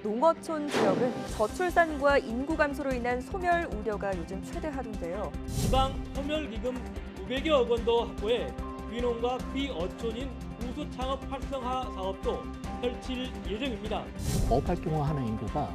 농어촌 지역은 저출산과 인구 감소로 인한 소멸 우려가 요즘 최대하던데요. 지방 소멸기금 900여 원도 확보해 귀농과 귀어촌인 우수 창업 활성화 사업도 펼칠 예정입니다. 어업 활동을 하는 인구가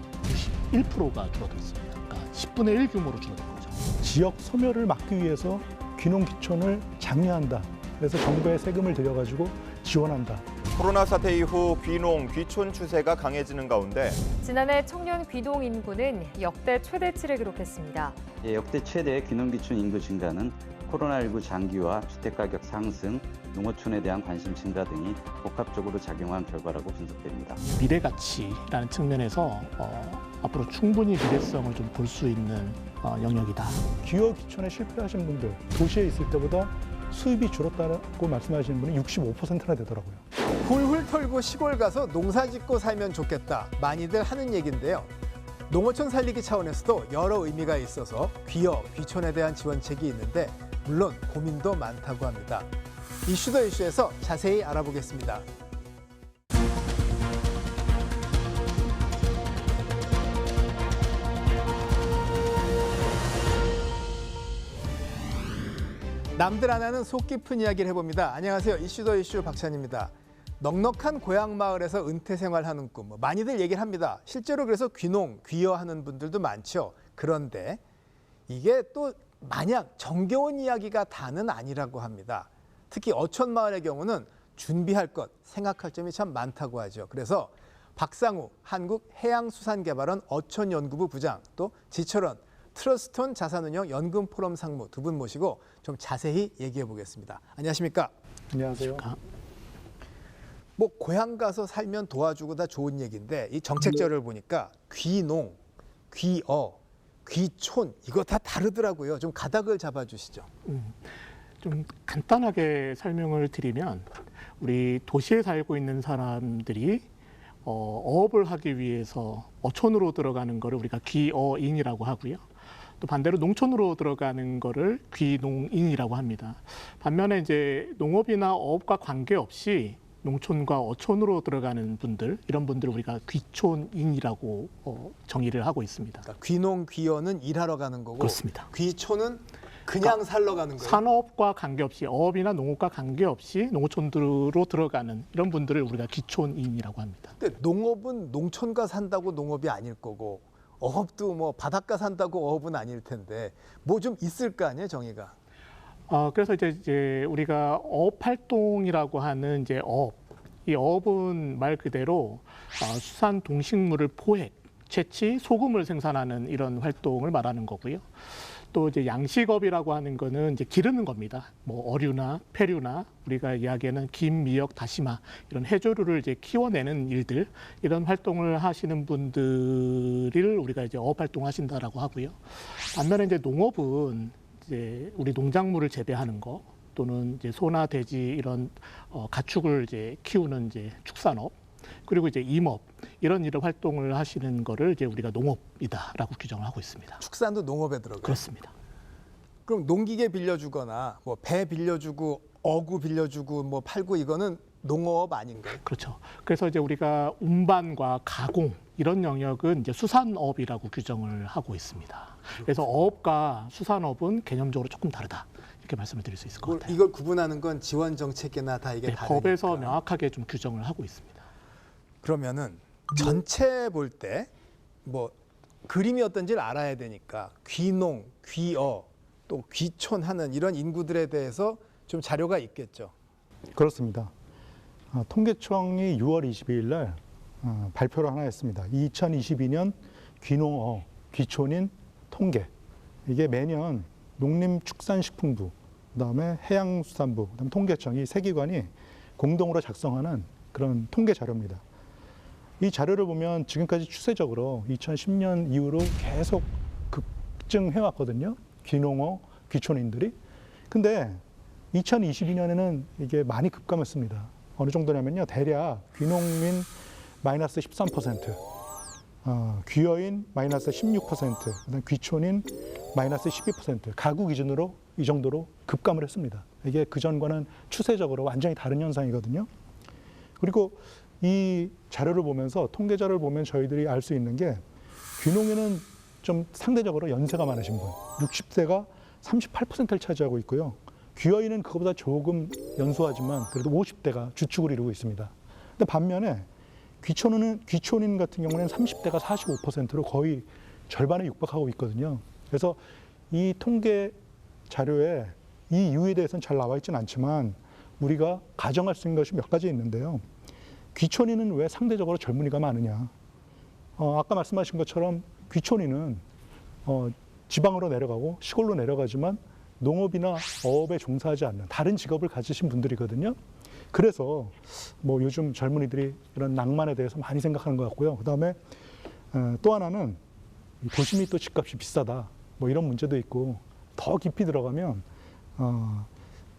91%가 줄어들었습니다. 그러니까 10분의 1 규모로 줄어든 거죠. 지역 소멸을 막기 위해서 귀농 귀촌을 장려한다. 그래서 정부의 세금을 들여가지고 지원한다. 코로나 사태 이후 귀농, 귀촌 추세가 강해지는 가운데 지난해 청년 귀농 인구는 역대 최대치를 기록했습니다. 역대 최대의 귀농 귀촌 인구 증가는 코로나19 장기화, 주택가격 상승, 농어촌에 대한 관심 증가 등이 복합적으로 작용한 결과라고 분석됩니다. 미래 가치라는 측면에서 앞으로 충분히 미래성을 좀 볼 수 있는 영역이다. 귀어 귀촌에 실패하신 분들, 도시에 있을 때보다 수입이 줄었다고 말씀하시는 분이 65%나 되더라고요. 훌훌 털고 시골 가서 농사 짓고 살면 좋겠다. 많이들 하는 얘기인데요. 농어촌 살리기 차원에서도 여러 의미가 있어서 귀어, 귀촌에 대한 지원책이 있는데 물론 고민도 많다고 합니다. 이슈 더 이슈에서 자세히 알아보겠습니다. 남들 안 하는 속 깊은 이야기를 해봅니다. 안녕하세요. 이슈 더 이슈 박찬입니다. 넉넉한 고향 마을에서 은퇴 생활하는 꿈, 많이들 얘기를 합니다. 실제로 그래서 귀농, 귀어하는 분들도 많죠. 그런데 이게 또 마냥 정겨운 이야기가 다는 아니라고 합니다. 특히 어촌 마을의 경우는 준비할 것, 생각할 점이 참 많다고 하죠. 그래서 박상우 한국해양수산개발원 어촌연구부 부장, 또 지철원 트러스톤 자산운용 연금포럼 상무 두 분 모시고 좀 자세히 얘기해 보겠습니다. 안녕하십니까? 안녕하세요. 뭐 고향 가서 살면 도와주고 다 좋은 얘기인데 이 정책자료를 보니까 귀농, 귀어, 귀촌 이거 다 다르더라고요. 좀 가닥을 잡아주시죠. 좀 간단하게 설명을 드리면 우리 도시에 살고 있는 사람들이 어업을 하기 위해서 어촌으로 들어가는 거를 우리가 귀어인이라고 하고요. 또 반대로 농촌으로 들어가는 거를 귀농인이라고 합니다. 반면에 이제 농업이나 어업과 관계없이 농촌과 어촌으로 들어가는 분들, 이런 분들을 우리가 귀촌인이라고 정의를 하고 있습니다. 그러니까 귀농, 귀어는 일하러 가는 거고 그렇습니다. 귀촌은 그냥 살러 가는 거예요. 산업과 관계없이, 어업이나 농업과 관계없이 농촌으로 들어가는 이런 분들을 우리가 귀촌인이라고 합니다. 근데 농업은 농촌가 산다고 농업이 아닐 거고 어업도 뭐 바닷가 산다고 어업은 아닐 텐데 뭐 좀 있을 거 아니에요, 정의가. 그래서 이제 우리가 어업 활동이라고 하는 이제 어업, 이 어업은 말 그대로 수산 동식물을 포획, 채취, 소금을 생산하는 이런 활동을 말하는 거고요. 또 이제 양식업이라고 하는 거는 이제 기르는 겁니다. 뭐 어류나 폐류나 우리가 이야기하는 김, 미역, 다시마 이런 해조류를 이제 키워내는 일들, 이런 활동을 하시는 분들을 우리가 이제 어업 활동하신다라고 하고요. 반면에 이제 농업은 이제 우리 농작물을 재배하는 거 또는 이제 소나 돼지 이런 가축을 이제 키우는 이제 축산업, 그리고 이제 임업 이런 활동을 하시는 거를 이제 우리가 농업이다라고 규정을 하고 있습니다. 축산도 농업에 들어가요. 그렇습니다. 그럼 농기계 빌려주거나 뭐 배 빌려주고 어구 빌려주고 뭐 팔고 이거는 농업 아닌가요? 그렇죠. 그래서 이제 우리가 운반과 가공 이런 영역은 이제 수산업이라고 규정을 하고 있습니다. 그래서 어업과 수산업은 개념적으로 조금 다르다. 이렇게 말씀을 드릴 수 있을 것 같아요. 이걸 구분하는 건 지원 정책이나 다 이게 네, 다르니까. 법에서 명확하게 좀 규정을 하고 있습니다. 그러면은 전체 볼 때 뭐 그림이 어떤지를 알아야 되니까 귀농, 귀어, 또 귀촌하는 이런 인구들에 대해서 좀 자료가 있겠죠. 그렇습니다. 통계청이 6월 22일 날 발표를 하나 했습니다. 2022년 귀농어, 귀촌인 통계. 이게 매년 농림축산식품부, 그다음에 해양수산부, 그다음에 통계청이 세 기관이 공동으로 작성하는 그런 통계 자료입니다. 이 자료를 보면 지금까지 추세적으로 2010년 이후로 계속 급증해 왔거든요. 귀농어, 귀촌인들이. 근데 2022년에는 이게 많이 급감했습니다. 어느 정도냐면요. 대략 귀농민 마이너스 13%, 귀어인 마이너스 16%, 그다음 귀촌인 마이너스 12%, 가구 기준으로 이 정도로 급감을 했습니다. 이게 그전과는 추세적으로 완전히 다른 현상이거든요. 그리고 이 자료를 보면서 통계 자료를 보면 저희들이 알 수 있는 게 귀농에는 좀 상대적으로 연세가 많으신 분, 60세가 38%를 차지하고 있고요. 귀여인은 그거보다 조금 연소하지만 그래도 50대가 주축을 이루고 있습니다. 근데 반면에 귀촌인 같은 경우는 30대가 45%로 거의 절반에 육박하고 있거든요. 그래서 이 통계 자료에 이 이유에 대해서는 잘 나와 있지는 않지만 우리가 가정할 수 있는 것이 몇 가지 있는데요. 귀촌인은 왜 상대적으로 젊은이가 많으냐? 아까 말씀하신 것처럼 귀촌인은 지방으로 내려가고 시골로 내려가지만 농업이나 어업에 종사하지 않는 다른 직업을 가지신 분들이거든요. 그래서 뭐 요즘 젊은이들이 이런 낭만에 대해서 많이 생각하는 것 같고요. 그다음에 또 하나는 도심이 또 집값이 비싸다. 뭐 이런 문제도 있고 더 깊이 들어가면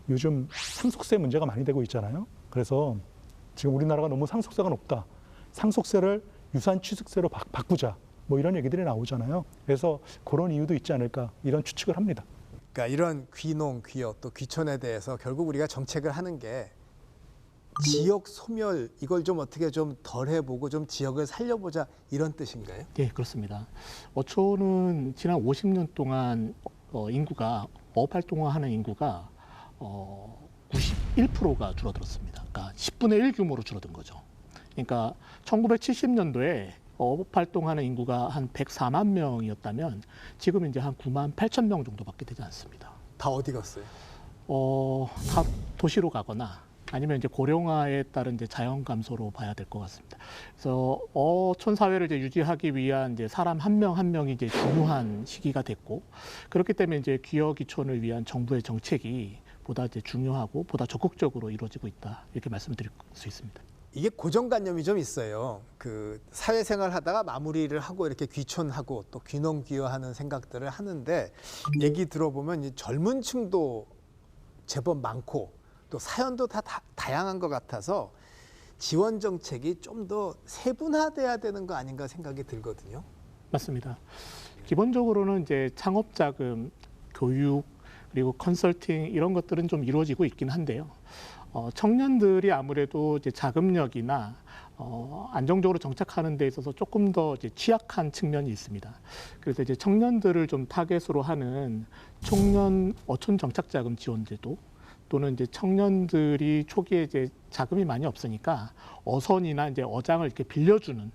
요즘 상속세 문제가 많이 되고 있잖아요. 그래서 지금 우리나라가 너무 상속세가 높다. 상속세를 유산취득세로 바꾸자. 뭐 이런 얘기들이 나오잖아요. 그래서 그런 이유도 있지 않을까 이런 추측을 합니다. 그러니까 이런 귀농, 귀여 또 귀촌에 대해서 결국 우리가 정책을 하는 게 지역 소멸 이걸 좀 어떻게 좀 덜 해보고 좀 지역을 살려보자 이런 뜻인가요? 네, 그렇습니다. 어촌은 지난 50년 동안 인구가 어업 활동하는 인구가 91%가 줄어들었습니다. 그러니까 10분의 1 규모로 줄어든 거죠. 그러니까 1970년도에 어업 활동하는 인구가 한 104만 명이었다면 지금 이제 한 9만 8천 명 정도밖에 되지 않습니다. 다 어디 갔어요? 다 도시로 가거나 아니면 이제 고령화에 따른 이제 자연 감소로 봐야 될 것 같습니다. 그래서 어촌 사회를 이제 유지하기 위한 이제 사람 한 명 한 명이 이제 중요한 시기가 됐고 그렇기 때문에 이제 귀여 귀촌을 위한 정부의 정책이 보다 이제 중요하고 보다 적극적으로 이루어지고 있다 이렇게 말씀드릴 수 있습니다. 이게 고정관념이 좀 있어요. 그 사회생활 하다가 마무리를 하고 이렇게 귀촌하고 또 귀농 귀여하는 생각들을 하는데 얘기 들어보면 이 젊은 층도 제법 많고 또 사연도 다 다양한 것 같아서 지원 정책이 좀 더 세분화돼야 되는 거 아닌가 생각이 들거든요. 맞습니다. 기본적으로는 이제 창업 자금, 교육 그리고 컨설팅 이런 것들은 좀 이루어지고 있긴 한데요. 청년들이 아무래도 이제 자금력이나 안정적으로 정착하는 데 있어서 조금 더 이제 취약한 측면이 있습니다. 그래서 이제 청년들을 좀 타겟으로 하는 청년 어촌 정착자금 지원제도 또는 이제 청년들이 초기에 이제 자금이 많이 없으니까 어선이나 이제 어장을 이렇게 빌려주는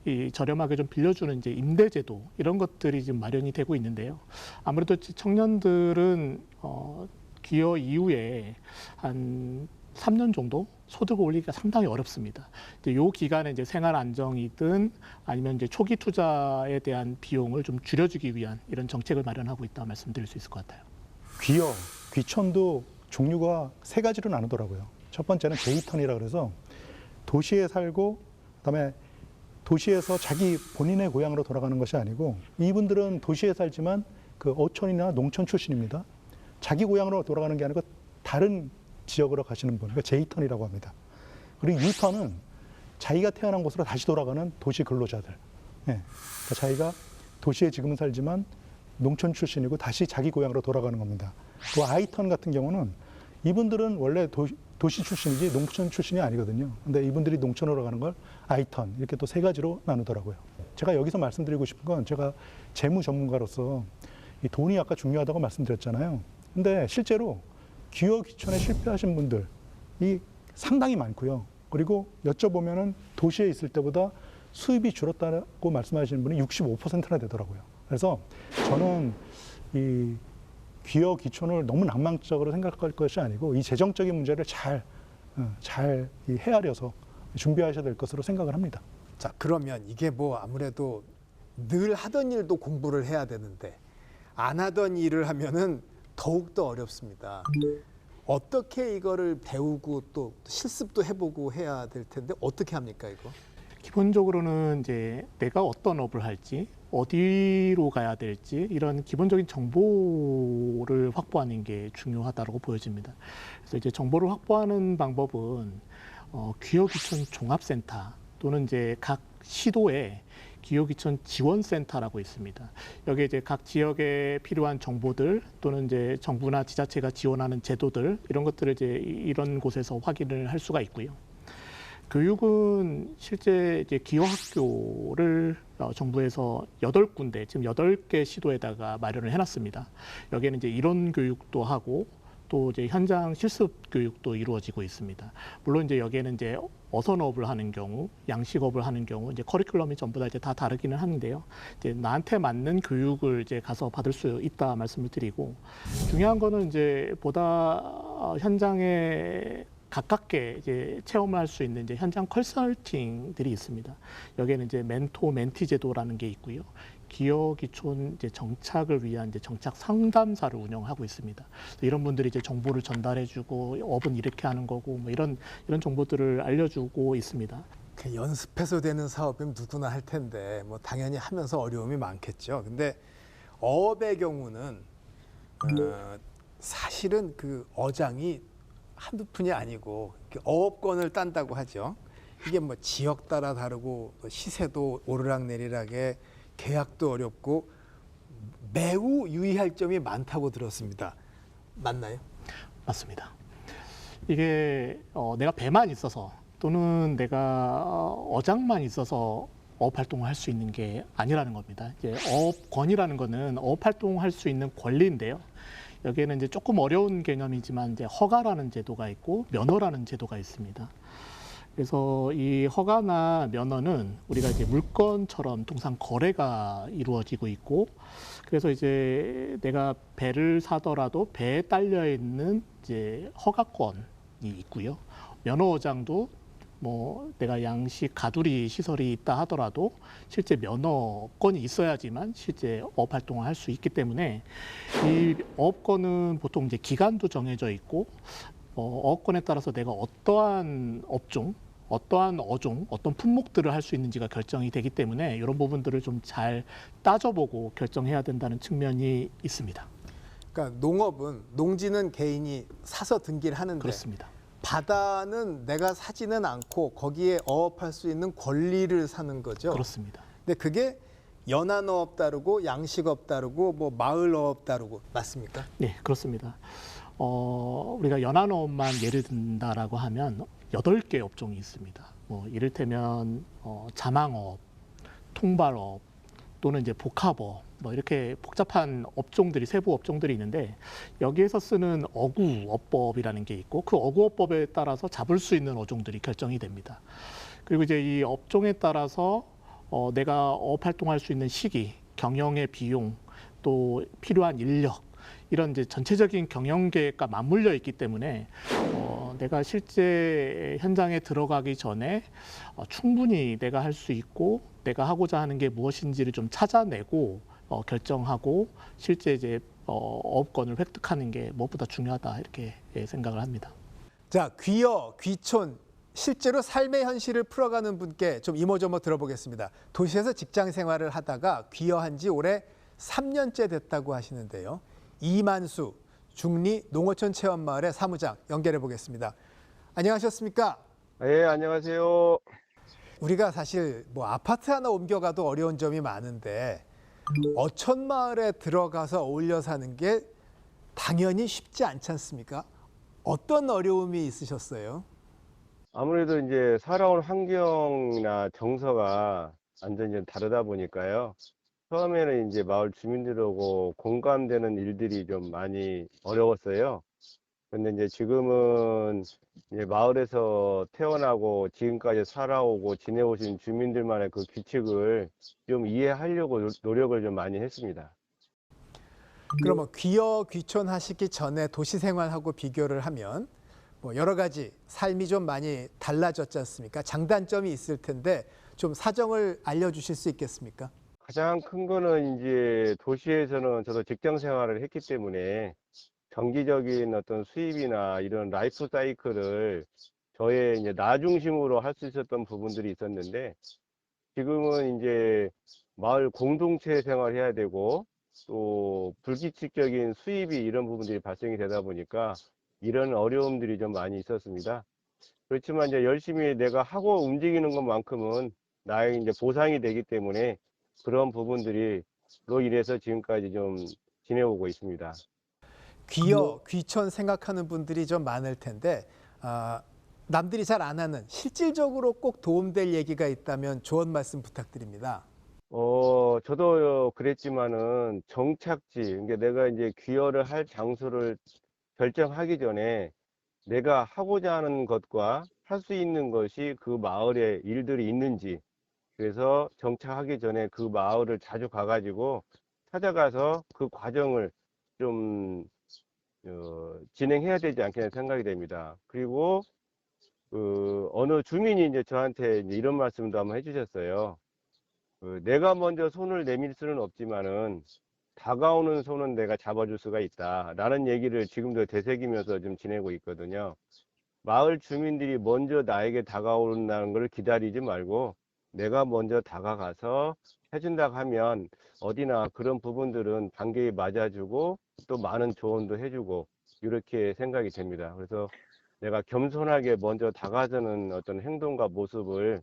이 저렴하게 좀 빌려주는 이제 임대제도 이런 것들이 지금 마련이 되고 있는데요. 아무래도 청년들은 귀여 이후에 한 3년 정도 소득을 올리기가 상당히 어렵습니다. 이제 요 기간에 이제 생활 안정이든 아니면 이제 초기 투자에 대한 비용을 좀 줄여주기 위한 이런 정책을 마련하고 있다 말씀드릴 수 있을 것 같아요. 귀여, 귀촌도 종류가 세 가지로 나누더라고요. 첫 번째는 데이턴이라 그래서 도시에 살고 그다음에 도시에서 자기 본인의 고향으로 돌아가는 것이 아니고 이분들은 도시에 살지만 그 어촌이나 농촌 출신입니다. 자기 고향으로 돌아가는 게 아니고 다른 지역으로 가시는 분, 그러니까 제이턴이라고 합니다. 그리고 유턴은 자기가 태어난 곳으로 다시 돌아가는 도시 근로자들. 네. 그러니까 자기가 도시에 지금은 살지만 농촌 출신이고 다시 자기 고향으로 돌아가는 겁니다. 또 아이턴 같은 경우는 이분들은 원래 도시 출신이지 농촌 출신이 아니거든요. 근데 이분들이 농촌으로 가는 걸 아이턴 이렇게 또 세 가지로 나누더라고요. 제가 여기서 말씀드리고 싶은 건 제가 재무 전문가로서 이 돈이 아까 중요하다고 말씀드렸잖아요. 근데 실제로 귀여 귀촌에 실패하신 분들이 상당히 많고요. 그리고 여쭤보면은 도시에 있을 때보다 수입이 줄었다고 말씀하시는 분이 65%나 되더라고요. 그래서 저는 이 귀여 귀촌을 너무 낭만적으로 생각할 것이 아니고 이 재정적인 문제를 잘 헤아려서 준비하셔야 될 것으로 생각을 합니다. 자, 그러면 이게 뭐 아무래도 늘 하던 일도 공부를 해야 되는데 안 하던 일을 하면은 더욱더 어렵습니다. 어떻게 이거를 배우고 또 실습도 해보고 해야 될 텐데 어떻게 합니까, 이거? 기본적으로는 이제 내가 어떤 업을 할지, 어디로 가야 될지 이런 기본적인 정보를 확보하는 게 중요하다고 보여집니다. 그래서 이제 정보를 확보하는 방법은 귀여 귀촌 종합센터 또는 이제 각 시도에 귀여 귀촌 지원센터라고 있습니다. 여기에 이제 각 지역에 필요한 정보들 또는 이제 정부나 지자체가 지원하는 제도들 이런 것들을 이제 이런 곳에서 확인을 할 수가 있고요. 교육은 실제 이제 기여학교를 정부에서 8군데, 지금 8개 시도에다가 마련을 해놨습니다. 여기에는 이제 이론 교육도 하고 또 이제 현장 실습 교육도 이루어지고 있습니다. 물론 이제 여기에는 이제 어선업을 하는 경우, 양식업을 하는 경우 이제 커리큘럼이 전부 다 이제 다 다르기는 하는데요. 이제 나한테 맞는 교육을 이제 가서 받을 수 있다 말씀을 드리고, 중요한 거는 이제 보다 현장에 가깝게 이제 체험을 할 수 있는 이제 현장 컨설팅들이 있습니다. 여기에는 이제 멘토 멘티 제도라는 게 있고요. 기여 기촌 이제 정착을 위한 이제 정착 상담사를 운영하고 있습니다. 이런 분들이 이제 정보를 전달해주고 업은 이렇게 하는 거고 뭐 이런 정보들을 알려주고 있습니다. 그 연습해서 되는 사업이면 누구나 할 텐데 뭐 당연히 하면서 어려움이 많겠죠. 근데 어업의 경우는 사실은 그 어장이 한두 푼이 아니고 어업권을 딴다고 하죠. 이게 뭐 지역 따라 다르고 시세도 오르락내리락에 계약도 어렵고 매우 유의할 점이 많다고 들었습니다. 맞나요? 맞습니다. 이게 내가 배만 있어서 또는 내가 어장만 있어서 어업 활동을 할 수 있는 게 아니라는 겁니다. 이제 어업권이라는 거는 어업 활동할 수 있는 권리인데요. 여기에는 이제 조금 어려운 개념이지만 이제 허가라는 제도가 있고 면허라는 제도가 있습니다. 그래서 이 허가나 면허는 우리가 이제 물건처럼 통상 거래가 이루어지고 있고, 그래서 이제 내가 배를 사더라도 배에 딸려 있는 이제 허가권이 있고요. 면허장도 뭐 내가 양식 가두리 시설이 있다 하더라도 실제 면허권이 있어야지만 실제 어업 활동을 할 수 있기 때문에 이 어업권은 보통 이제 기간도 정해져 있고 어업권에 따라서 내가 어떠한 업종, 어떠한 어종, 어떤 품목들을 할 수 있는지가 결정이 되기 때문에 이런 부분들을 좀 잘 따져보고 결정해야 된다는 측면이 있습니다. 그러니까 농업은 농지는 개인이 사서 등기를 하는데 그렇습니다. 바다는 내가 사지는 않고 거기에 어업할 수 있는 권리를 사는 거죠. 그렇습니다. 근데 그게 연안어업 다르고 양식업 다르고 뭐 마을어업 다르고 맞습니까? 네, 그렇습니다. 우리가 연안어업만 예를 든다라고 하면 8개 업종이 있습니다. 뭐 이를테면 자망어업, 통발어업 또는 이제 복합어업 뭐 이렇게 복잡한 업종들이 세부 업종들이 있는데 여기에서 쓰는 어구어법이라는 게 있고 그 어구어법에 따라서 잡을 수 있는 어종들이 결정이 됩니다. 그리고 이제 이 업종에 따라서 내가 어업 활동할 수 있는 시기, 경영의 비용, 또 필요한 인력 이런 이제 전체적인 경영 계획과 맞물려 있기 때문에 내가 실제 현장에 들어가기 전에 충분히 내가 할 수 있고 내가 하고자 하는 게 무엇인지를 좀 찾아내고 결정하고 실제 이제 어업권을 획득하는 게 무엇보다 중요하다 이렇게 생각을 합니다. 자, 귀여, 귀촌 실제로 삶의 현실을 풀어가는 분께 좀 이모저모 들어보겠습니다. 도시에서 직장 생활을 하다가 귀여한 지 올해 3년째 됐다고 하시는데요. 이만수 중리 농어촌 체험마을의 사무장 연결해 보겠습니다. 안녕하셨습니까? 네, 안녕하세요. 우리가 사실 뭐 아파트 하나 옮겨가도 어려운 점이 많은데 어촌 마을에 들어가서 어울려 사는 게 당연히 쉽지 않지 않습니까? 어떤 어려움이 있으셨어요? 아무래도 이제 살아온 환경이나 정서가 완전히 좀 다르다 보니까요. 처음에는 이제 마을 주민들하고 공감되는 일들이 좀 많이 어려웠어요. 근데 이제 지금은 이제 마을에서 태어나고 지금까지 살아오고 지내오신 주민들만의 그 규칙을 좀 이해하려고 노력을 좀 많이 했습니다. 그러면 귀여 귀촌 하시기 전에 도시 생활하고 비교를 하면 뭐 여러 가지 삶이 좀 많이 달라졌지 않습니까? 장단점이 있을 텐데 좀 사정을 알려주실 수 있겠습니까? 가장 큰 거는 이제 도시에서는 저도 직장 생활을 했기 때문에 정기적인 어떤 수입이나 이런 라이프 사이클을 저의 이제 나 중심으로 할 수 있었던 부분들이 있었는데 지금은 이제 마을 공동체 생활해야 되고 또 불규칙적인 수입이 이런 부분들이 발생이 되다 보니까 이런 어려움들이 좀 많이 있었습니다. 그렇지만 이제 열심히 내가 하고 움직이는 것만큼은 나의 이제 보상이 되기 때문에 그런 부분들로 인해서 지금까지 좀 지내오고 있습니다. 귀여 귀촌 생각하는 분들이 좀 많을 텐데 남들이 잘 안 하는 실질적으로 꼭 도움될 얘기가 있다면 조언 말씀 부탁드립니다. 저도 그랬지만은 정착지, 그러니까 내가 이제 귀여를 할 장소를 결정하기 전에 내가 하고자 하는 것과 할 수 있는 것이 그 마을에 일들이 있는지, 그래서 정착하기 전에 그 마을을 자주 가가지고 찾아가서 그 과정을 좀 진행해야 되지 않겠나 생각이 됩니다. 그리고 어느 주민이 이제 저한테 이제 이런 말씀도 한번 해주셨어요. 내가 먼저 손을 내밀 수는 없지만은 다가오는 손은 내가 잡아줄 수가 있다라는 얘기를 지금도 되새기면서 좀 지내고 있거든요. 마을 주민들이 먼저 나에게 다가온다는 걸 기다리지 말고 내가 먼저 다가가서 해준다고 하면 어디나 그런 부분들은 반갑게 맞아주고 또 많은 조언도 해주고 이렇게 생각이 됩니다. 그래서 내가 겸손하게 먼저 다가서는 어떤 행동과 모습을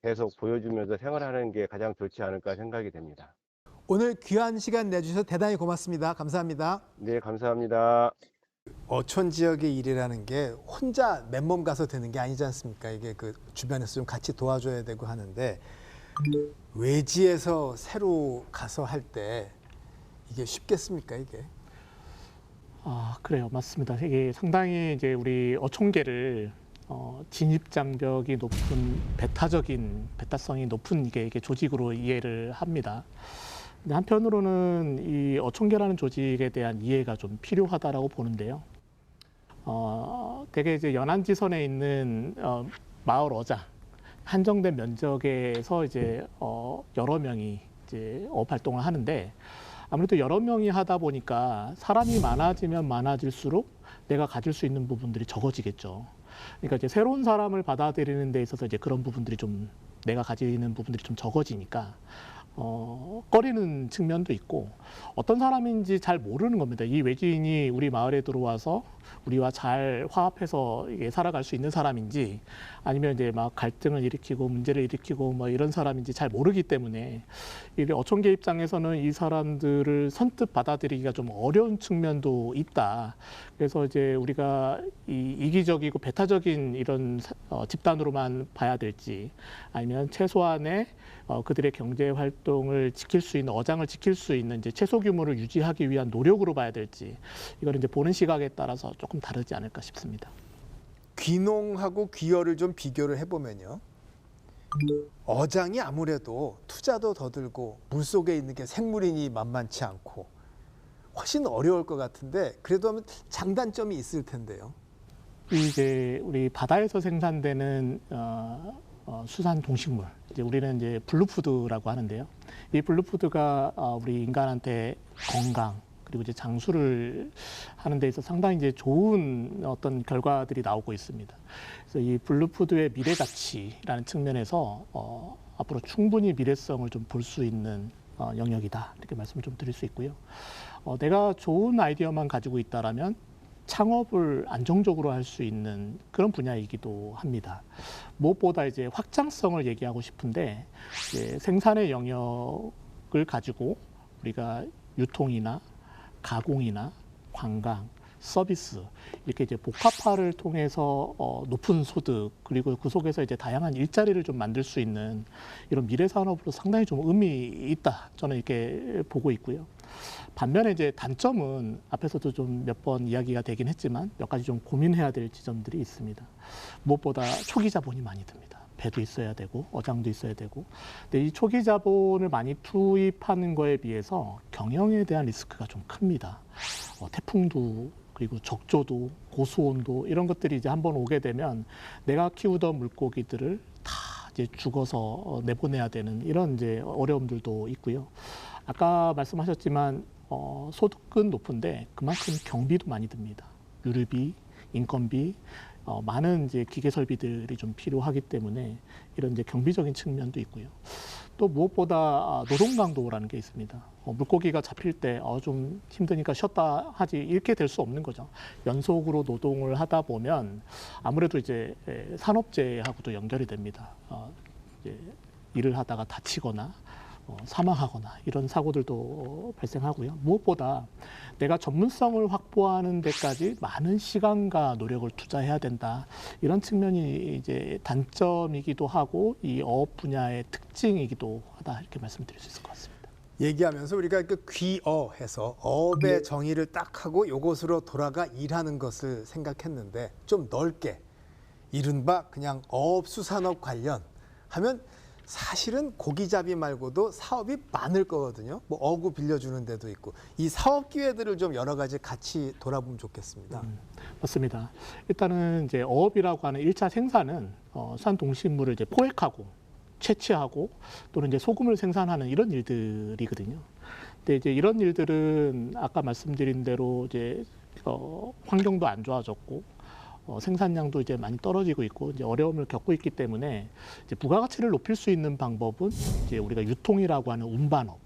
계속 보여주면서 생활하는 게 가장 좋지 않을까 생각이 됩니다. 오늘 귀한 시간 내주셔서 대단히 고맙습니다. 감사합니다. 네, 감사합니다. 어촌 지역의 일이라는 게 혼자 맨몸 가서 되는 게 아니지 않습니까? 이게 그 주변에서 좀 같이 도와줘야 되고 하는데 외지에서 새로 가서 할 때 이게 쉽겠습니까, 이게? 그래요. 맞습니다. 이게 상당히 이제 우리 어촌계를 진입 장벽이 높은 배타성이 높은 이게 조직으로 이해를 합니다. 근데 한편으로는 이 어촌계라는 조직에 대한 이해가 좀 필요하다라고 보는데요. 대개 이제 연안지선에 있는 마을 어장 한정된 면적에서 이제 여러 명이 이제 어업 활동을 하는데 아무래도 여러 명이 하다 보니까 사람이 많아지면 많아질수록 내가 가질 수 있는 부분들이 적어지겠죠. 그러니까 이제 새로운 사람을 받아들이는 데 있어서 이제 그런 부분들이 좀 내가 가지는 부분들이 좀 적어지니까 꺼리는 측면도 있고 어떤 사람인지 잘 모르는 겁니다. 이 외지인이 우리 마을에 들어와서 우리와 잘 화합해서 이게 살아갈 수 있는 사람인지 아니면 이제 막 갈등을 일으키고 문제를 일으키고 뭐 이런 사람인지 잘 모르기 때문에 이게 어촌계 입장에서는 이 사람들을 선뜻 받아들이기가 좀 어려운 측면도 있다. 그래서 이제 우리가 이 이기적이고 배타적인 이런 집단으로만 봐야 될지 아니면 최소한의 그들의 경제 활동을 지킬 수 있는 어장을 지킬 수 있는 이제 최소 규모를 유지하기 위한 노력으로 봐야 될지 이걸 이제 보는 시각에 따라서 조금 다르지 않을까 싶습니다. 귀농하고 귀여를 좀 비교를 해보면요. 어장이 아무래도 투자도 더 들고 물속에 있는 게 생물이니 만만치 않고 훨씬 어려울 것 같은데 그래도 하면 장단점이 있을 텐데요. 이제 우리 바다에서 생산되는 수산 동식물, 이제 우리는 이제 블루푸드라고 하는데요. 이 블루푸드가 우리 인간한테 건강 그리고 이제 장수를 하는 데 있어서 상당히 이제 좋은 어떤 결과들이 나오고 있습니다. 그래서 이 블루푸드의 미래 가치라는 측면에서 앞으로 충분히 미래성을 좀 볼 수 있는 영역이다 이렇게 말씀을 좀 드릴 수 있고요. 내가 좋은 아이디어만 가지고 있다라면 창업을 안정적으로 할 수 있는 그런 분야이기도 합니다. 무엇보다 이제 확장성을 얘기하고 싶은데 이제 생산의 영역을 가지고 우리가 유통이나 가공이나 관광, 서비스 이렇게 이제 복합화를 통해서 높은 소득 그리고 그 속에서 이제 다양한 일자리를 좀 만들 수 있는 이런 미래 산업으로 상당히 좀 의미 있다 저는 이렇게 보고 있고요. 반면에 이제 단점은 앞에서도 좀 몇 번 이야기가 되긴 했지만 몇 가지 좀 고민해야 될 지점들이 있습니다. 무엇보다 초기 자본이 많이 듭니다. 배도 있어야 되고 어장도 있어야 되고 근데 이 초기 자본을 많이 투입하는 거에 비해서 경영에 대한 리스크가 좀 큽니다. 태풍도 그리고 적조도 고수온도 이런 것들이 이제 한번 오게 되면 내가 키우던 물고기들을 다 이제 죽어서 내보내야 되는 이런 이제 어려움들도 있고요. 아까 말씀하셨지만 소득은 높은데 그만큼 경비도 많이 듭니다. 유류비, 인건비, 많은 이제 기계 설비들이 좀 필요하기 때문에 이런 이제 경비적인 측면도 있고요. 또 무엇보다 노동 강도라는 게 있습니다. 물고기가 잡힐 때 좀 힘드니까 쉬었다 하지 이렇게 될 수 없는 거죠. 연속으로 노동을 하다 보면 아무래도 이제 산업재해하고도 연결이 됩니다. 이제 일을 하다가 다치거나 사망하거나 이런 사고들도 발생하고요. 무엇보다 내가 전문성을 확보하는 데까지 많은 시간과 노력을 투자해야 된다. 이런 측면이 이제 단점이기도 하고 이 어업 분야의 특징이기도 하다 이렇게 말씀드릴 수 있을 것 같습니다. 얘기하면서 우리가 그 귀어해서 어업의 정의를 딱 하고 요것으로 돌아가 일하는 것을 생각했는데 좀 넓게 이른바 그냥 어업 수산업 관련 하면 사실은 고기잡이 말고도 사업이 많을 거거든요. 뭐 어구 빌려주는 데도 있고 이 사업 기회들을 좀 여러 가지 같이 돌아보면 좋겠습니다. 맞습니다. 일단은 이제 어업이라고 하는 1차 생산은 수산동식물을 이제 포획하고 채취하고 또는 이제 소금을 생산하는 이런 일들이거든요. 근데 이제 이런 일들은 아까 말씀드린 대로 이제 환경도 안 좋아졌고 생산량도 이제 많이 떨어지고 있고 이제 어려움을 겪고 있기 때문에 이제 부가가치를 높일 수 있는 방법은 이제 우리가 유통이라고 하는 운반업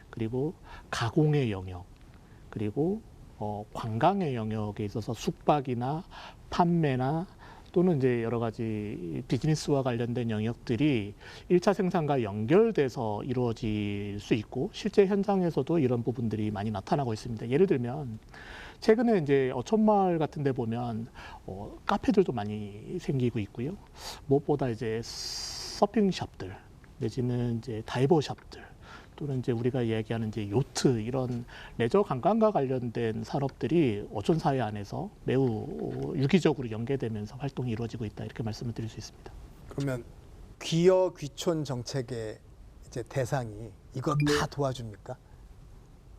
그리고 가공의 영역 그리고 관광의 영역에 있어서 숙박이나 판매나 또는 이제 여러 가지 비즈니스와 관련된 영역들이 1차 생산과 연결돼서 이루어질 수 있고 실제 현장에서도 이런 부분들이 많이 나타나고 있습니다. 예를 들면 최근에 이제 어촌마을 같은 데 보면 카페들도 많이 생기고 있고요. 무엇보다 이제 서핑샵들 내지는 이제 다이버샵들 또는 이제 우리가 이야기하는 이제 요트 이런 레저 관광과 관련된 산업들이 어촌 사회 안에서 매우 유기적으로 연계되면서 활동이 이루어지고 있다 이렇게 말씀을 드릴 수 있습니다. 그러면 귀어 귀촌 정책의 이제 대상이 이거 다 도와줍니까?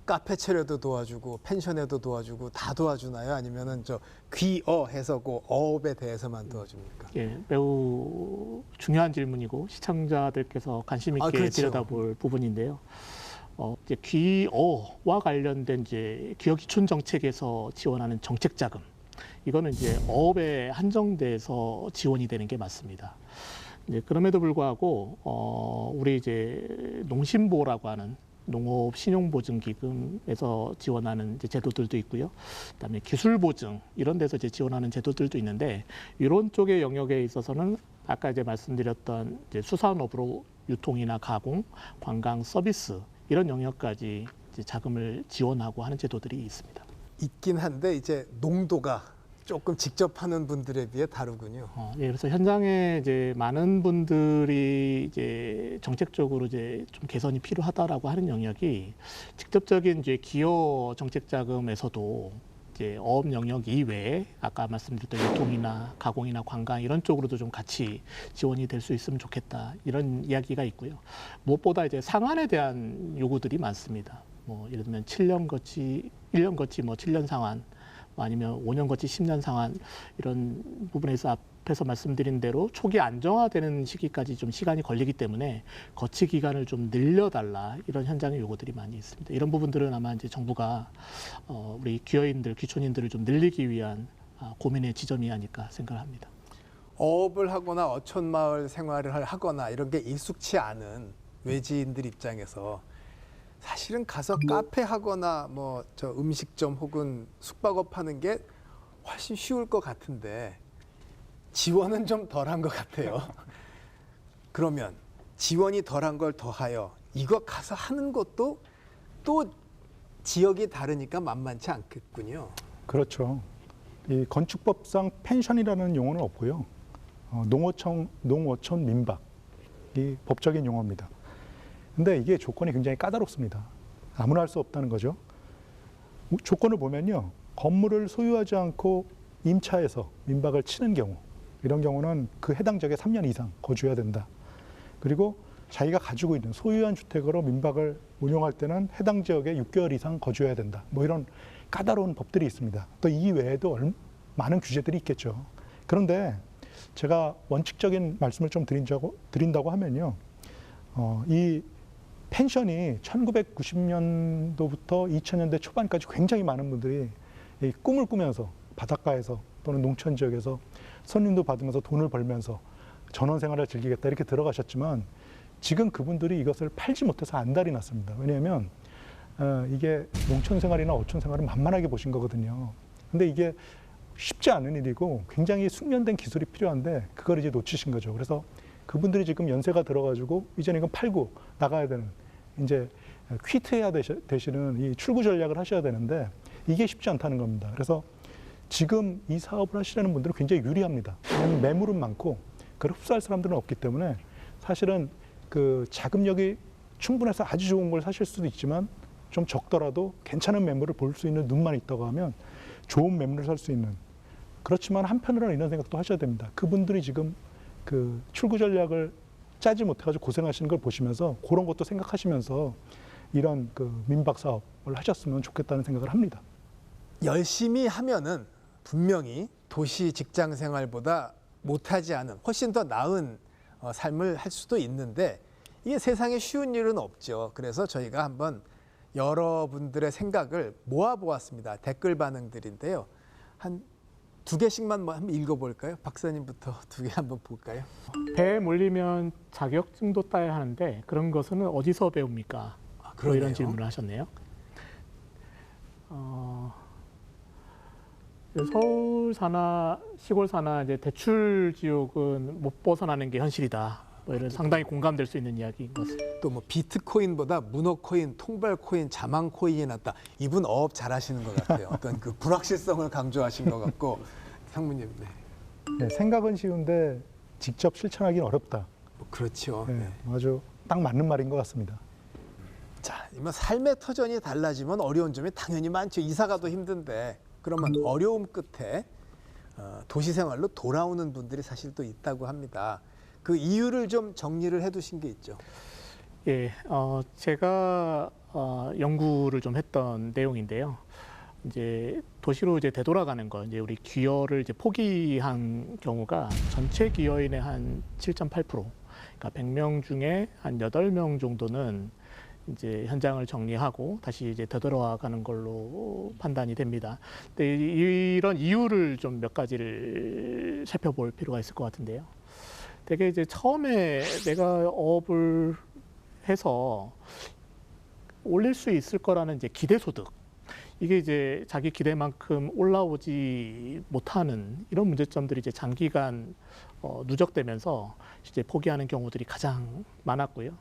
카페 차려도 도와주고 펜션에도 도와주고 다 도와주나요? 아니면은 저 귀어해서 그 어업에 대해서만 도와줍니까? 예, 매우 중요한 질문이고 시청자들께서 관심 있게 그렇죠. 들여다볼 부분인데요. 이제 귀어와 관련된 이제 귀어 귀촌 정책에서 지원하는 정책 자금 이거는 이제 어업에 한정돼서 지원이 되는 게 맞습니다. 네, 그럼에도 불구하고 우리 이제 농심보라고 하는 농업 신용보증기금에서 지원하는 이제 제도들도 있고요. 그다음에 기술보증 이런 데서 이제 지원하는 제도들도 있는데 이런 쪽의 영역에 있어서는 아까 이제 말씀드렸던 이제 수산업으로 유통이나 가공, 관광, 서비스 이런 영역까지 이제 자금을 지원하고 하는 제도들이 있습니다. 있긴 한데 이제 농도가 조금 직접 하는 분들에 비해 다르군요. 예, 그래서 현장에 이제 많은 분들이 이제 정책적으로 이제 좀 개선이 필요하다라고 하는 영역이 직접적인 이제 기여 정책 자금에서도 이제 어업 영역 이외에 아까 말씀드렸던 유통이나 가공이나 관광 이런 쪽으로도 좀 같이 지원이 될 수 있으면 좋겠다 이런 이야기가 있고요. 무엇보다 이제 상한에 대한 요구들이 많습니다. 뭐 예를 들면 7년 거치, 1년 거치 뭐 7년 상한 아니면 5년 거치 10년 상한 이런 부분에서 앞에서 말씀드린 대로 초기 안정화되는 시기까지 좀 시간이 걸리기 때문에 거치 기간을 좀 늘려달라 이런 현장의 요구들이 많이 있습니다. 이런 부분들은 아마 이제 정부가 우리 귀어인들, 귀촌인들을 좀 늘리기 위한 고민의 지점이 아닐까 생각합니다. 어업을 하거나 어촌마을 생활을 하거나 이런 게 익숙치 않은 외지인들 입장에서 사실은 가서 카페 하거나 뭐 저 음식점 혹은 숙박업 하는 게 훨씬 쉬울 것 같은데 지원은 좀 덜한 것 같아요. 그러면 지원이 덜한 걸 더하여 이거 가서 하는 것도 또 지역이 다르니까 만만치 않겠군요. 그렇죠. 이 건축법상 펜션이라는 용어는 없고요. 농어촌 민박 이 법적인 용어입니다. 근데 이게 조건이 굉장히 까다롭습니다. 아무나 할 수 없다는 거죠. 조건을 보면요. 건물을 소유하지 않고 임차해서 민박을 치는 경우 이런 경우는 그 해당 지역에 3년 이상 거주해야 된다. 그리고 자기가 가지고 있는 소유한 주택으로 민박을 운영할 때는 해당 지역에 6개월 이상 거주해야 된다. 뭐 이런 까다로운 법들이 있습니다. 또 이 외에도 많은 규제들이 있겠죠. 그런데 제가 원칙적인 말씀을 좀 드린다고 하면요. 이 펜션이 1990년도부터 2000년대 초반까지 굉장히 많은 분들이 이 꿈을 꾸면서 바닷가에서 또는 농촌 지역에서 손님도 받으면서 돈을 벌면서 전원 생활을 즐기겠다 이렇게 들어가셨지만 지금 그분들이 이것을 팔지 못해서 안달이 났습니다. 왜냐하면 이게 농촌 생활이나 어촌 생활은 만만하게 보신 거거든요. 근데 이게 쉽지 않은 일이고 굉장히 숙련된 기술이 필요한데 그걸 이제 놓치신 거죠. 그래서 그분들이 지금 연세가 들어가지고 이제는 이건 팔고 나가야 되는 이제 퀴트해야 되시는 이 출구 전략을 하셔야 되는데 이게 쉽지 않다는 겁니다. 그래서 지금 이 사업을 하시려는 분들은 굉장히 유리합니다. 왜냐하면 매물은 많고 그걸 흡수할 사람들은 없기 때문에 사실은 그 자금력이 충분해서 아주 좋은 걸 사실 수도 있지만 좀 적더라도 괜찮은 매물을 볼 수 있는 눈만 있다고 하면 좋은 매물을 살 수 있는, 그렇지만 한편으로는 이런 생각도 하셔야 됩니다. 그분들이 지금 그 출구 전략을 짜지 못해가지고 고생하시는 걸 보시면서 그런 것도 생각하시면서 이런 그 민박 사업을 하셨으면 좋겠다는 생각을 합니다. 열심히 하면은 분명히 도시 직장 생활보다 못하지 않은 훨씬 더 나은 삶을 할 수도 있는데 이게 세상에 쉬운 일은 없죠. 그래서 저희가 한번 여러분들의 생각을 모아보았습니다. 댓글 반응들인데요. 한 두 개씩만 한번 읽어볼까요? 박사님부터 두 개 한번 볼까요? 배에 몰리면 자격증도 따야 하는데 그런 것은 어디서 배웁니까? 뭐 이런 질문을 하셨네요. 서울 사나 시골 사나 이제 대출 지옥은 못 벗어나는 게 현실이다. 뭐 이런 상당히 공감될 수 있는 이야기인 것 같습니다. 또 뭐 비트코인보다 문어코인, 통발코인, 자망코인이 낫다. 이분 어업 잘하시는 것 같아요. 어떤 그 불확실성을 강조하신 것 같고 상무님. 네. 네, 생각은 쉬운데 직접 실천하기는 어렵다. 뭐 그렇죠. 네, 네. 아주 딱 맞는 말인 것 같습니다. 자, 뭐 삶의 터전이 달라지면 어려운 점이 당연히 많죠. 이사가도 힘든데 그러면 어려움 끝에 도시 생활로 돌아오는 분들이 사실 또 있다고 합니다. 그 이유를 좀 정리를 해두신 게 있죠. 예, 제가 연구를 좀 했던 내용인데요. 이제 도시로 이제 되돌아가는 거, 이제 우리 귀여를 이제 포기한 경우가 전체 귀여인의 한 7.8%, 그러니까 100명 중에 한 8명 정도는 이제 현장을 정리하고 다시 이제 되돌아가는 걸로 판단이 됩니다. 근데 이런 이유를 좀 몇 가지를 살펴볼 필요가 있을 것 같은데요. 되게 이제 처음에 내가 어업을 해서 올릴 수 있을 거라는 이제 기대 소득, 이게 이제 자기 기대만큼 올라오지 못하는 이런 문제점들이 이제 장기간 누적되면서 이제 포기하는 경우들이 가장 많았고요.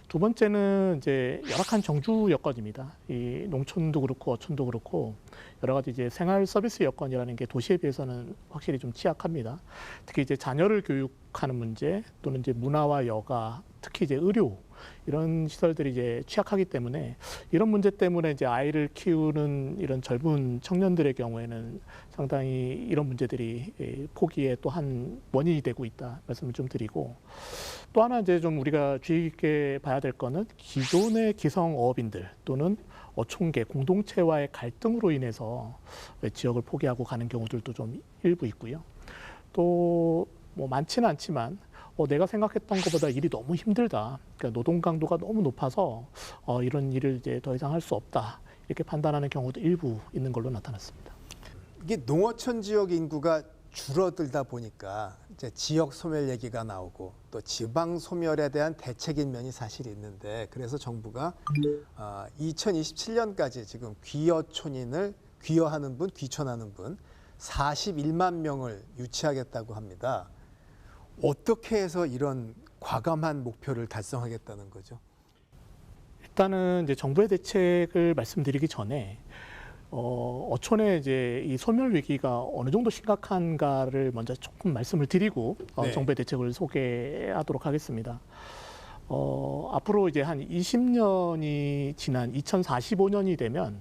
두 번째는 이제 열악한 정주 여건입니다. 이 농촌도 그렇고 어촌도 그렇고 여러 가지 이제 생활 서비스 여건이라는 게 도시에 비해서는 확실히 좀 취약합니다. 특히 이제 자녀를 교육하는 문제 또는 이제 문화와 여가, 특히 이제 의료 이런 시설들이 이제 취약하기 때문에 이런 문제 때문에 이제 아이를 키우는 이런 젊은 청년들의 경우에는 상당히 이런 문제들이 포기의 또 한 원인이 되고 있다 말씀을 좀 드리고, 또 하나 이제 좀 우리가 주의 깊게 봐야 될 거는 기존의 기성 어업인들 또는 어촌계 공동체와의 갈등으로 인해서 지역을 포기하고 가는 경우들도 좀 일부 있고요. 또 뭐 많지는 않지만 내가 생각했던 것보다 일이 너무 힘들다. 그러니까 노동 강도가 너무 높아서 이런 일을 이제 더 이상 할 수 없다. 이렇게 판단하는 경우도 일부 있는 걸로 나타났습니다. 이게 농어촌 지역 인구가 줄어들다 보니까 이제 지역 소멸 얘기가 나오고 또 지방 소멸에 대한 대책인 면이 사실 있는데, 그래서 정부가 2027년까지 지금 귀여촌인을 귀여하는 분, 귀촌하는 분 41만 명을 유치하겠다고 합니다. 어떻게 해서 이런 과감한 목표를 달성하겠다는 거죠? 일단은 이제 정부의 대책을 말씀드리기 전에 어촌의 이제 이 소멸 위기가 어느 정도 심각한가를 먼저 조금 말씀을 드리고 네. 정부의 대책을 소개하도록 하겠습니다. 앞으로 이제 한 20년이 지난 2045년이 되면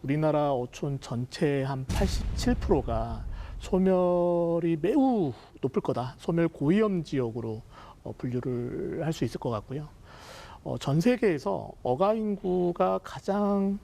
우리나라 어촌 전체 한 87%가 소멸이 매우 높을 거다. 소멸 고위험 지역으로 분류를 할 수 있을 것 같고요. 전 세계에서 어가 인구가 가장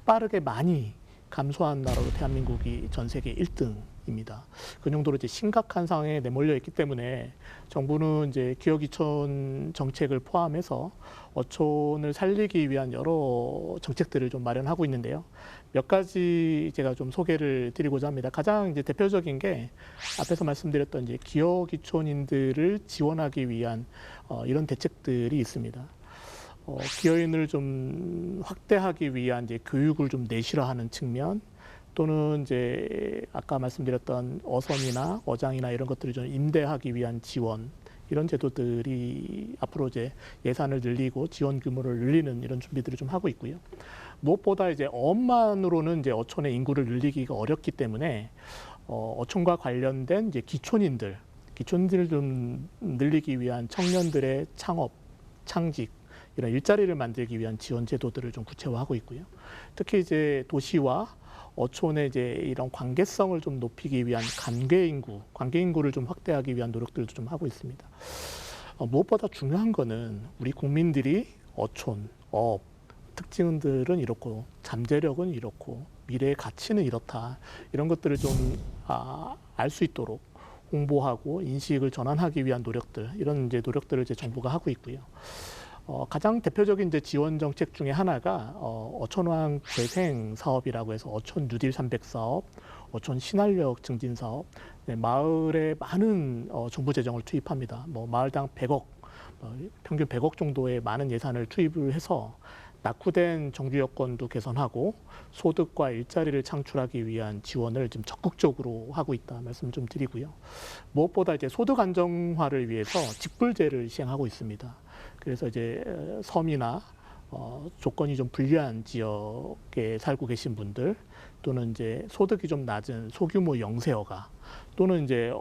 빠르게 많이 감소한 나라로 대한민국이 전 세계 1등입니다. 그 정도로 이제 심각한 상황에 내몰려 있기 때문에 정부는 이제 기여기촌 정책을 포함해서 어촌을 살리기 위한 여러 정책들을 좀 마련하고 있는데요. 몇 가지 제가 좀 소개를 드리고자 합니다. 가장 이제 대표적인 게 앞에서 말씀드렸던 이제 기여기촌인들을 지원하기 위한 이런 대책들이 있습니다. 기여인을 좀 확대하기 위한 이제 교육을 좀 내실화하는 측면, 또는 이제 아까 말씀드렸던 어선이나 어장이나 이런 것들을 좀 임대하기 위한 지원, 이런 제도들이 앞으로 이제 예산을 늘리고 지원 규모를 늘리는 이런 준비들을 좀 하고 있고요. 무엇보다 이제 어업만으로는 이제 어촌의 인구를 늘리기가 어렵기 때문에 어촌과 관련된 이제 기촌인들을 좀 늘리기 위한 청년들의 창업, 창직 이런 일자리를 만들기 위한 지원 제도들을 좀 구체화하고 있고요. 특히 이제 도시와 어촌의 이제 이런 관계성을 좀 높이기 위한 관계 인구를 좀 확대하기 위한 노력들도 좀 하고 있습니다. 무엇보다 중요한 거는 우리 국민들이 어촌, 어업, 특징들은 이렇고 잠재력은 이렇고 미래의 가치는 이렇다. 이런 것들을 좀 알 수 있도록 홍보하고 인식을 전환하기 위한 노력들, 이런 이제 노력들을 이제 정부가 하고 있고요. 가장 대표적인 이제 지원 정책 중에 하나가 어촌왕 재생 사업이라고 해서 어촌 뉴딜 300 사업, 어촌 신활력 증진 사업, 네, 마을에 많은 정부 재정을 투입합니다. 뭐 마을당 100억, 평균 100억 정도의 많은 예산을 투입을 해서 낙후된 정규 여건도 개선하고 소득과 일자리를 창출하기 위한 지원을 지금 적극적으로 하고 있다 말씀을 좀 드리고요. 무엇보다 이제 소득 안정화를 위해서 직불제를 시행하고 있습니다. 그래서 이제 섬이나 조건이 좀 불리한 지역에 살고 계신 분들 또는 이제 소득이 좀 낮은 소규모 영세어가 또는 이제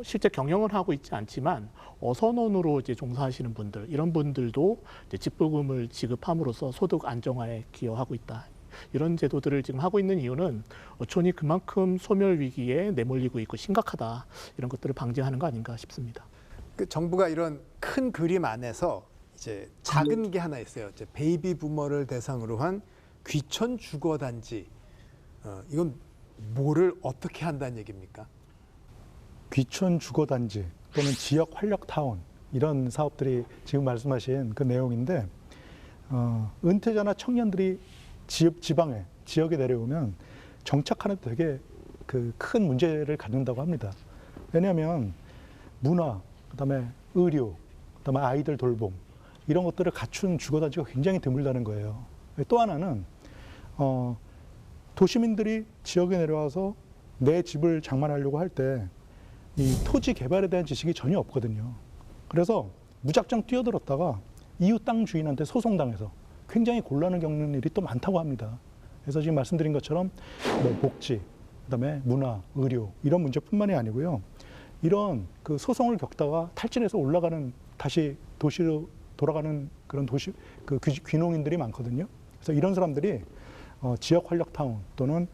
실제 경영을 하고 있지 않지만 어선원으로 이제 종사하시는 분들 이런 분들도 이제 직불금을 지급함으로써 소득 안정화에 기여하고 있다. 이런 제도들을 지금 하고 있는 이유는 어촌이 그만큼 소멸 위기에 내몰리고 있고 심각하다. 이런 것들을 방지하는 거 아닌가 싶습니다. 그 정부가 이런 큰 그림 안에서 이제 작은 게 하나 있어요. 이제 베이비 부머를 대상으로 한 귀촌 주거 단지. 이건 뭐를 어떻게 한다는 얘기입니까? 귀촌 주거 단지 또는 지역 활력 타운 이런 사업들이 지금 말씀하신 그 내용인데 은퇴자나 청년들이 지방에 지역에 내려오면 정착하는 데 되게 그 큰 문제를 갖는다고 합니다. 왜냐하면 문화, 그다음에 의료, 그다음에 아이들 돌봄 이런 것들을 갖춘 주거단지가 굉장히 드물다는 거예요. 또 하나는 도시민들이 지역에 내려와서 내 집을 장만하려고 할 때 이 토지 개발에 대한 지식이 전혀 없거든요. 그래서 무작정 뛰어들었다가 이웃 땅 주인한테 소송당해서 굉장히 곤란을 겪는 일이 또 많다고 합니다. 그래서 지금 말씀드린 것처럼 뭐 복지, 그다음에 문화, 의료 이런 문제뿐만이 아니고요. 이런 그 소송을 겪다가 탈진해서 올라가는 다시 도시로 돌아가는 그런 도시 그 귀농인들이 많거든요. 그래서 이런 사람들이 지역 활력 타운 또는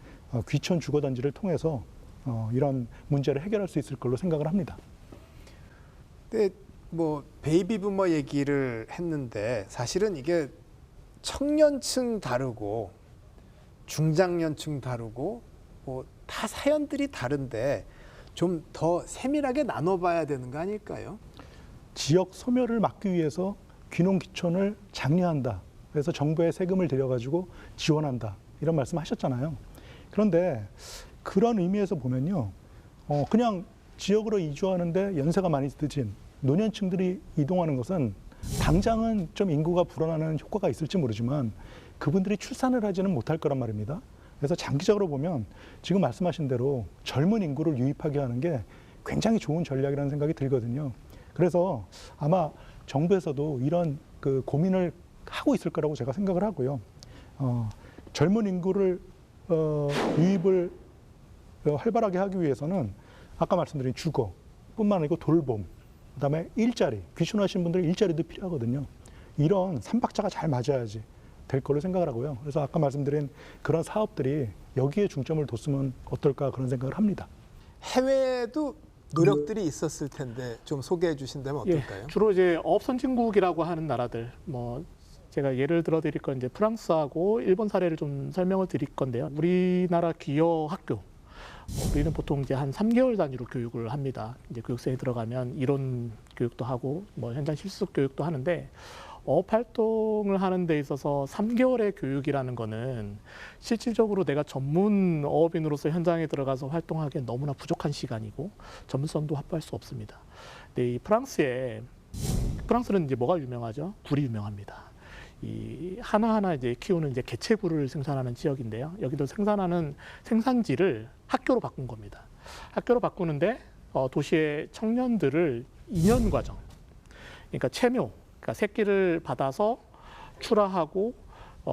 귀촌 주거 단지를 통해서 이런 문제를 해결할 수 있을 걸로 생각을 합니다. 근데 뭐 베이비 부머 얘기를 했는데 사실은 이게 청년층 다르고 중장년층 다르고 뭐 다 사연들이 다른데 좀 더 세밀하게 나눠봐야 되는 거 아닐까요? 지역 소멸을 막기 위해서 귀농 귀촌을 장려한다. 그래서 정부의 세금을 들여가지고 지원한다. 이런 말씀하셨잖아요. 그런데 그런 의미에서 보면요, 그냥 지역으로 이주하는데 연세가 많이 드신 노년층들이 이동하는 것은 당장은 좀 인구가 불어나는 효과가 있을지 모르지만 그분들이 출산을 하지는 못할 거란 말입니다. 그래서 장기적으로 보면 지금 말씀하신 대로 젊은 인구를 유입하게 하는 게 굉장히 좋은 전략이라는 생각이 들거든요. 그래서 아마 정부에서도 이런 그 고민을 하고 있을 거라고 제가 생각을 하고요. 젊은 인구를 유입을 활발하게 하기 위해서는 아까 말씀드린 주거뿐만 아니고 돌봄, 그다음에 일자리, 귀촌하신 분들의 일자리도 필요하거든요. 이런 삼박자가 잘 맞아야지 될 거로 생각을 하고요. 그래서 아까 말씀드린 그런 사업들이 여기에 중점을 뒀으면 어떨까 그런 생각을 합니다. 해외에도 노력들이 있었을 텐데 좀 소개해 주신다면 어떨까요? 예, 주로 이제 어업 선진국이라고 하는 나라들, 뭐 제가 예를 들어 드릴 건 이제 프랑스하고 일본 사례를 좀 설명을 드릴 건데요. 우리나라 기여 학교, 우리는 보통 이제 한 3개월 단위로 교육을 합니다. 이제 교육생이 들어가면 이론 교육도 하고 뭐 현장 실습 교육도 하는데 어업 활동을 하는 데 있어서 3개월의 교육이라는 거는 실질적으로 내가 전문 어업인으로서 현장에 들어가서 활동하기엔 너무나 부족한 시간이고 전문성도 확보할 수 없습니다. 근데 이 프랑스는 이제 뭐가 유명하죠? 굴이 유명합니다. 이 하나하나 이제 키우는 이제 개체굴을 생산하는 지역인데요. 여기도 생산하는 생산지를 학교로 바꾼 겁니다. 학교로 바꾸는데 도시의 청년들을 2년 과정. 그러니까 채묘, 그러니까 새끼를 받아서 출하하고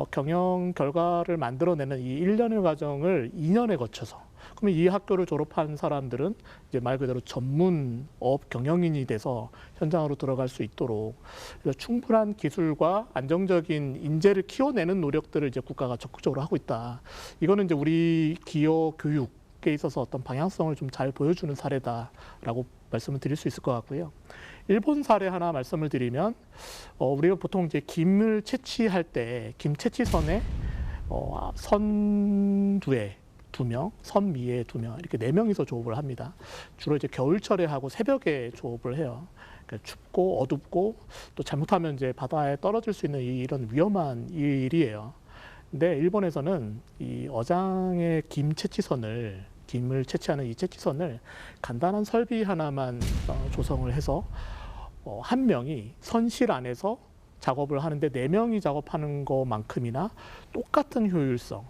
경영 결과를 만들어내는 이 1년의 과정을 2년에 거쳐서, 그러면 이 학교를 졸업한 사람들은 이제 말 그대로 전문업 경영인이 돼서 현장으로 들어갈 수 있도록 충분한 기술과 안정적인 인재를 키워내는 노력들을 이제 국가가 적극적으로 하고 있다. 이거는 이제 우리 기업 교육에 있어서 어떤 방향성을 좀 잘 보여주는 사례다라고 말씀을 드릴 수 있을 것 같고요. 일본 사례 하나 말씀을 드리면, 우리가 보통 이제 김을 채취할 때 김 채취선에 선두에 2명, 선미에 2명, 이렇게 4명이서 조업을 합니다. 주로 이제 겨울철에 하고 새벽에 조업을 해요. 그러니까 춥고 어둡고 또 잘못하면 이제 바다에 떨어질 수 있는 이런 위험한 일이에요. 근데 일본에서는 이 어장의 김을 채취하는 이 채취선을 간단한 설비 하나만 조성을 해서 한 명이 선실 안에서 작업을 하는데 4명이 작업하는 것만큼이나 똑같은 효율성,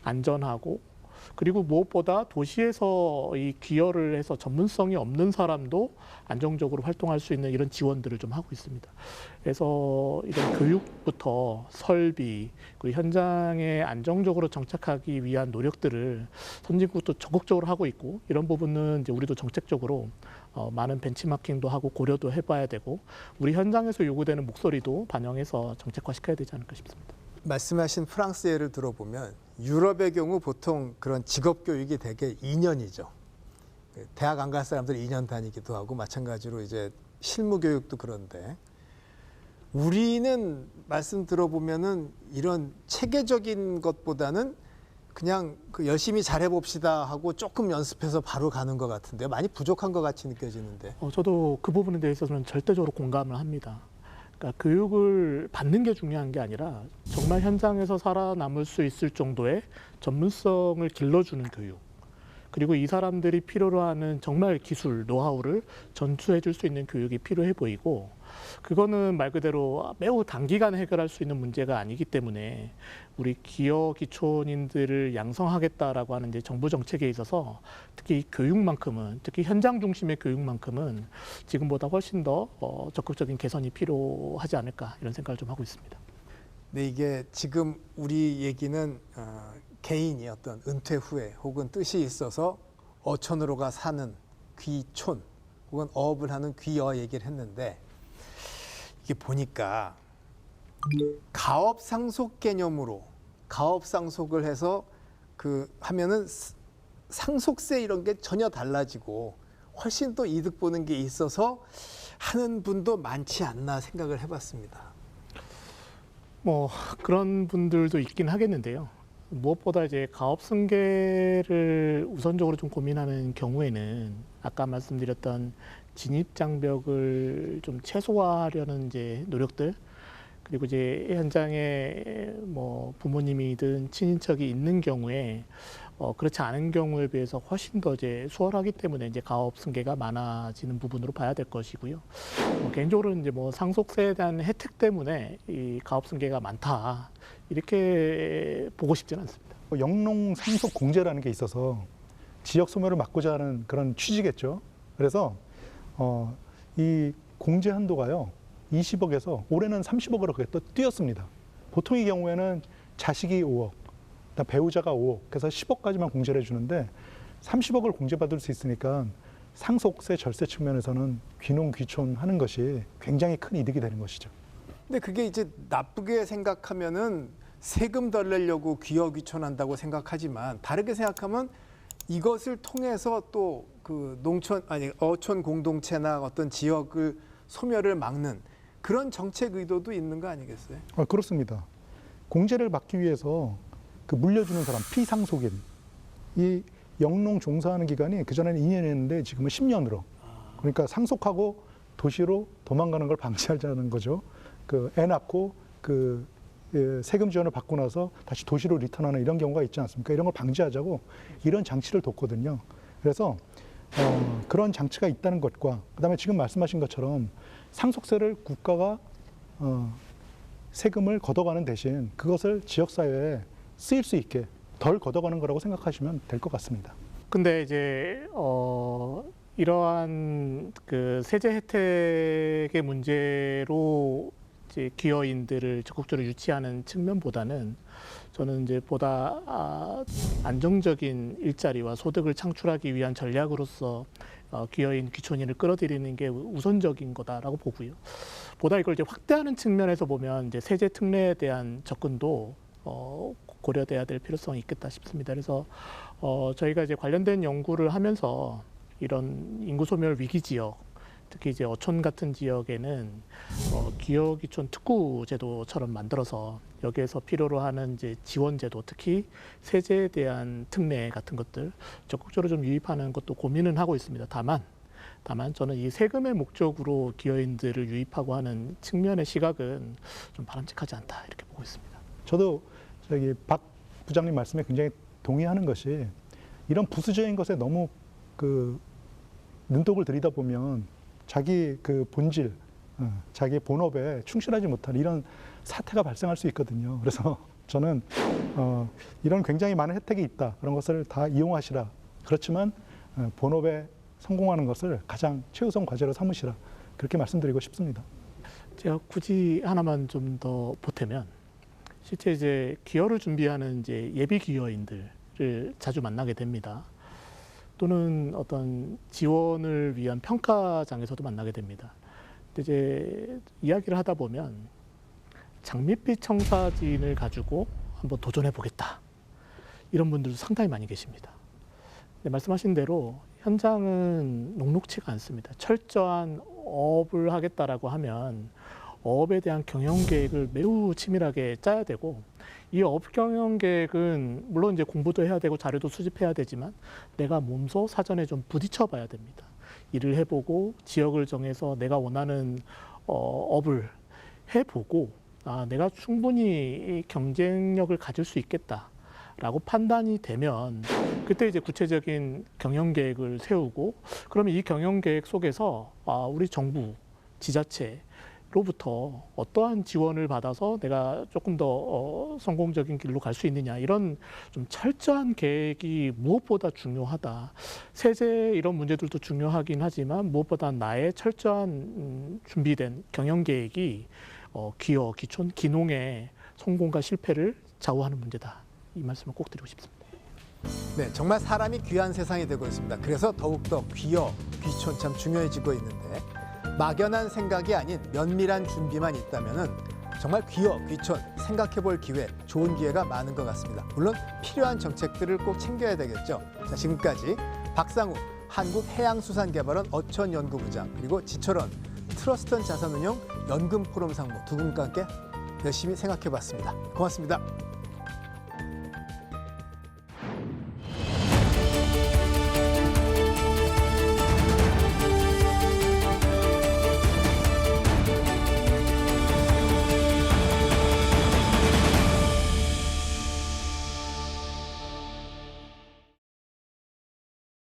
안전하고, 그리고 무엇보다 도시에서 이 귀여를 해서 전문성이 없는 사람도 안정적으로 활동할 수 있는 이런 지원들을 좀 하고 있습니다. 그래서 이런 교육부터 설비, 그리고 현장에 안정적으로 정착하기 위한 노력들을 선진국도 적극적으로 하고 있고, 이런 부분은 이제 우리도 정책적으로 많은 벤치마킹도 하고 고려도 해봐야 되고, 우리 현장에서 요구되는 목소리도 반영해서 정책화시켜야 되지 않을까 싶습니다. 말씀하신 프랑스 예를 들어보면 유럽의 경우 보통 그런 직업 교육이 대개 2년이죠. 대학 안 갈 사람들이 2년 다니기도 하고, 마찬가지로 이제 실무 교육도 그런데, 우리는 말씀 들어보면은 이런 체계적인 것보다는 그냥 열심히 잘해봅시다 하고 조금 연습해서 바로 가는 것 같은데, 많이 부족한 것 같이 느껴지는데. 저도 그 부분에 대해서는 절대적으로 공감을 합니다. 그러니까 교육을 받는 게 중요한 게 아니라 정말 현장에서 살아남을 수 있을 정도의 전문성을 길러주는 교육, 그리고 이 사람들이 필요로 하는 정말 기술, 노하우를 전수해 줄 수 있는 교육이 필요해 보이고, 그거는 말 그대로 매우 단기간에 해결할 수 있는 문제가 아니기 때문에 우리 기여 기촌인들을 양성하겠다라고 하는 이제 정부 정책에 있어서 특히 교육만큼은, 특히 현장 중심의 교육만큼은 지금보다 훨씬 더 적극적인 개선이 필요하지 않을까, 이런 생각을 좀 하고 있습니다. 근데 이게 지금 우리 얘기는 개인이 어떤 은퇴 후에 혹은 뜻이 있어서 어촌으로가 사는 귀촌 혹은 어업을 하는 귀여 얘기를 했는데, 이게 보니까 가업 상속 개념으로 가업 상속을 해서 하면은 상속세 이런 게 전혀 달라지고 훨씬 더 이득 보는 게 있어서 하는 분도 많지 않나 생각을 해봤습니다. 뭐 그런 분들도 있긴 하겠는데요. 무엇보다 이제 가업 승계를 우선적으로 좀 고민하는 경우에는 아까 말씀드렸던 진입 장벽을 좀 최소화하려는 이제 노력들, 그리고 이제 현장에 뭐 부모님이든 친인척이 있는 경우에 그렇지 않은 경우에 비해서 훨씬 더 이제 수월하기 때문에 이제 가업 승계가 많아지는 부분으로 봐야 될 것이고요. 개인적으로는 이제 뭐 상속세에 대한 혜택 때문에 이 가업 승계가 많다, 이렇게 보고 싶지는 않습니다. 영농 상속 공제라는 게 있어서 지역 소멸을 막고자 하는 그런 취지겠죠. 그래서 이 공제 한도가요 20억에서 올해는 30억으로 그게 또 뛰었습니다. 보통의 경우에는 자식이 5억, 배우자가 5억, 그래서 10억까지만 공제를 해주는데 30억을 공제받을 수 있으니까 상속세 절세 측면에서는 귀농 귀촌 하는 것이 굉장히 큰 이득이 되는 것이죠. 근데 그게 이제 나쁘게 생각하면은 세금 덜 내려고 귀여 귀촌한다고 생각하지만, 다르게 생각하면 이것을 통해서 또 어촌 공동체나 어떤 지역을 소멸을 막는 그런 정책 의도도 있는 거 아니겠어요? 그렇습니다. 공제를 받기 위해서 물려주는 사람, 피상속인, 이 영농 종사하는 기간이 그전에는 2년이었는데 지금은 10년으로. 그러니까 상속하고 도시로 도망가는 걸 방지하자는 거죠. 애 낳고 세금 지원을 받고 나서 다시 도시로 리턴하는 이런 경우가 있지 않습니까? 이런 걸 방지하자고 이런 장치를 뒀거든요. 그래서 그런 장치가 있다는 것과, 그다음에 지금 말씀하신 것처럼 상속세를 국가가 세금을 걷어가는 대신 그것을 지역사회에 쓰일 수 있게 덜 걷어가는 거라고 생각하시면 될 것 같습니다. 근데 이제 이러한 그 세제 혜택의 문제로 이제 기여인들을 적극적으로 유치하는 측면보다는 저는 이제 보다 안정적인 일자리와 소득을 창출하기 위한 전략으로서 기여인, 귀촌인을 끌어들이는 게 우선적인 거다라고 보고요. 보다 이걸 이제 확대하는 측면에서 보면 이제 세제 특례에 대한 접근도 고려돼야 될 필요성이 있겠다 싶습니다. 그래서 저희가 이제 관련된 연구를 하면서 이런 인구 소멸 위기 지역, 특히 이제 어촌 같은 지역에는 기여 귀촌 특구 제도처럼 만들어서 여기에서 필요로 하는 이제 지원 제도, 특히 세제에 대한 특례 같은 것들 적극적으로 좀 유입하는 것도 고민은 하고 있습니다. 다만 저는 이 세금의 목적으로 기여인들을 유입하고 하는 측면의 시각은 좀 바람직하지 않다 이렇게 보고 있습니다. 저도 저기 박 부장님 말씀에 굉장히 동의하는 것이 이런 부수적인 것에 너무 그 눈독을 들이다 보면 자기 그 본질, 자기 본업에 충실하지 못하는 이런 사태가 발생할 수 있거든요. 그래서 저는 이런 굉장히 많은 혜택이 있다. 그런 것을 다 이용하시라. 그렇지만 본업에 성공하는 것을 가장 최우선 과제로 삼으시라. 그렇게 말씀드리고 싶습니다. 제가 굳이 하나만 좀 더 보태면 실제 이제 기여를 준비하는 이제 예비 기여인들을 자주 만나게 됩니다. 또는 어떤 지원을 위한 평가장에서도 만나게 됩니다. 근데 이제 이야기를 하다 보면 장밋빛 청사진을 가지고 한번 도전해 보겠다. 이런 분들도 상당히 많이 계십니다. 근데 말씀하신 대로 현장은 녹록치가 않습니다. 철저한 어업을 하겠다라고 하면 어업에 대한 경영 계획을 매우 치밀하게 짜야 되고, 이 어업 경영 계획은 물론 이제 공부도 해야 되고 자료도 수집해야 되지만 내가 몸소 사전에 좀 부딪혀 봐야 됩니다. 일을 해보고 지역을 정해서 내가 원하는 업을 해보고 내가 충분히 경쟁력을 가질 수 있겠다라고 판단이 되면 그때 이제 구체적인 경영 계획을 세우고, 그러면 이 경영 계획 속에서 우리 정부, 지자체 로부터 어떠한 지원을 받아서 내가 조금 더 성공적인 길로 갈 수 있느냐, 이런 좀 철저한 계획이 무엇보다 중요하다. 세제 이런 문제들도 중요하긴 하지만 무엇보다 나의 철저한 준비된 경영 계획이 기여, 귀촌, 기농의 성공과 실패를 좌우하는 문제다. 이 말씀을 꼭 드리고 싶습니다. 네, 정말 사람이 귀한 세상이 되고 있습니다. 그래서 더욱더 귀여, 귀촌 참 중요해지고 있는데, 막연한 생각이 아닌 면밀한 준비만 있다면은 정말 귀여, 귀촌 생각해볼 기회, 좋은 기회가 많은 것 같습니다. 물론 필요한 정책들을 꼭 챙겨야 되겠죠. 자, 지금까지 박상우 한국해양수산개발원 어촌연구부장, 그리고 지철원 트러스턴 자산운용 연금포럼 상무 두 분과 함께 열심히 생각해봤습니다. 고맙습니다.